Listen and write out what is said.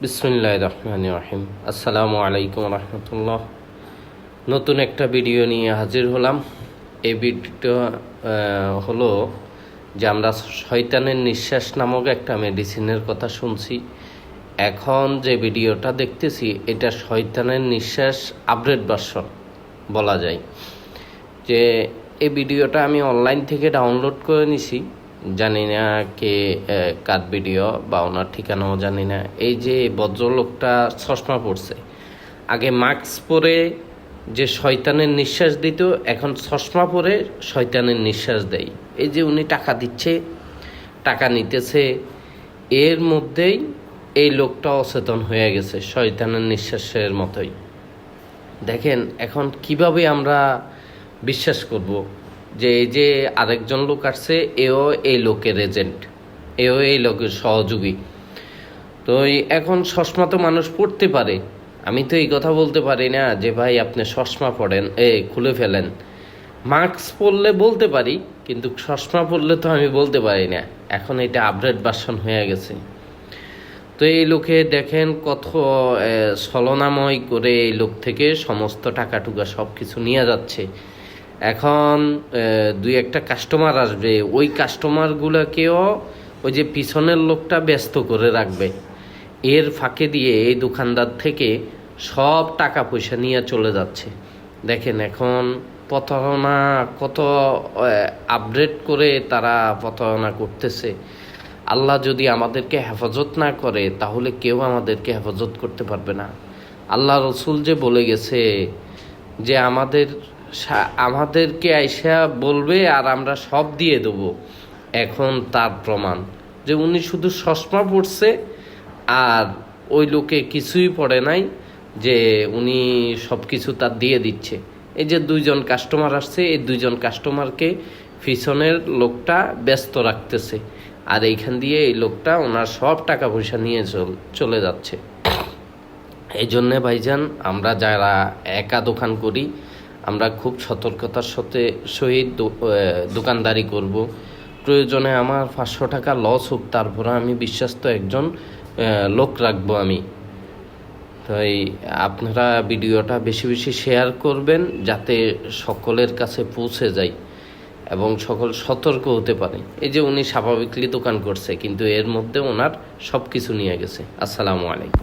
বিসমিল্লাহির রহমানির রহিম। আসসালামু আলাইকুম রহমতুল্লাহ। নতুন একটা ভিডিও নিয়ে হাজির হলাম। এই ভিডিওটা হলো যে আমরা শয়তানের নিঃশ্বাস নামক একটা মেডিসিনের কথা শুনছি। এখন যে ভিডিওটা দেখতেছি এটা শয়তানের নিঃশ্বাস আপডেট ভার্সন বলা যায়। যে এই ভিডিওটা আমি অনলাইন থেকে ডাউনলোড করে নিছি, জানি না কে কার ভিডিও বা ওনার ঠিকানাও জানি না। এই যে ভদ্রলোকটা চশমা পড়ছে, আগে মাস্ক পরে যে শয়তানের নিঃশ্বাস দিত, এখন চশমা পরে শয়তানের নিঃশ্বাস দেয়। এই যে উনি টাকা দিচ্ছে, টাকা নিতেছে, এর মধ্যেই এই লোকটা অচেতন হয়ে গেছে শয়তানের নিঃশ্বাসের মতোই। দেখেন এখন কিভাবে আমরা বিশ্বাস করব যে এই যে আরেকজন লোক আসছে, এও এই লোকের এজেন্ট, এও এই লোকের সহযোগী। তো এখন চশমা তো মানুষ পড়তে পারে, আমি তো এই কথা বলতে পারি না যে ভাই আপনি চশমা পড়েন, খুলে ফেলেন। মাস্ক পরলে বলতে পারি, কিন্তু চশমা পরলে তো আমি বলতে পারি না। এখন এটা আপডেট ভার্সন হয়ে গেছে। তো এই লোকে দেখেন কত ছলনাময় করে এই লোক থেকে সমস্ত টাকা টুকা সব কিছু নিয়ে যাচ্ছে। এখন দুই একটা কাস্টমার আসবে, ওই কাস্টমারগুলোকেও ওই যে পিছনের লোকটা ব্যস্ত করে রাখবে। এর ফাঁকে দিয়ে এই দোকানদার থেকে সব টাকা পয়সা নিয়ে চলে যাচ্ছে। দেখেন এখন প্রতারণা কত আপডেট করে তারা প্রতারণা করতেছে। আল্লাহ যদি আমাদেরকে হেফাজত না করে তাহলে কেউ আমাদেরকে হেফাজত করতে পারবে না। আল্লাহ রসুল যে বলে গেছে যে আমাদেরকে আইসা বলবে আর আমরা সব দিয়ে দেবো। এখন তার প্রমাণ যে উনি শুধু চশমা পড়ছে আর ওই লোকে কিছুই পড়ে নাই, যে উনি সব কিছু তার দিয়ে দিচ্ছে। এই যে দুইজন কাস্টমার আসছে, এই দুইজন কাস্টমারকে পিছনের লোকটা ব্যস্ত রাখতেছে, আর এইখান দিয়ে এই লোকটা ওনার সব টাকা পয়সা নিয়ে চলে যাচ্ছে। এই জন্যে ভাইজান, আমরা যারা একা দোকান করি আমরা খুব সতর্কতার সহিত দোকানদারি করব। প্রয়োজনে আমার 500 টাকা লস হোক, তারপরে আমি বিশ্বস্ত একজন লোক রাখবো আমি। তাই আপনারা ভিডিওটা বেশি বেশি শেয়ার করবেন যাতে সকলের কাছে পৌঁছে যায় এবং সকল সতর্ক হতে পারে। এই যে উনি স্বাভাবিকলি দোকান করছে, কিন্তু এর মধ্যে ওনার সব কিছু নিয়ে গেছে। আসসালামু আলাইকুম।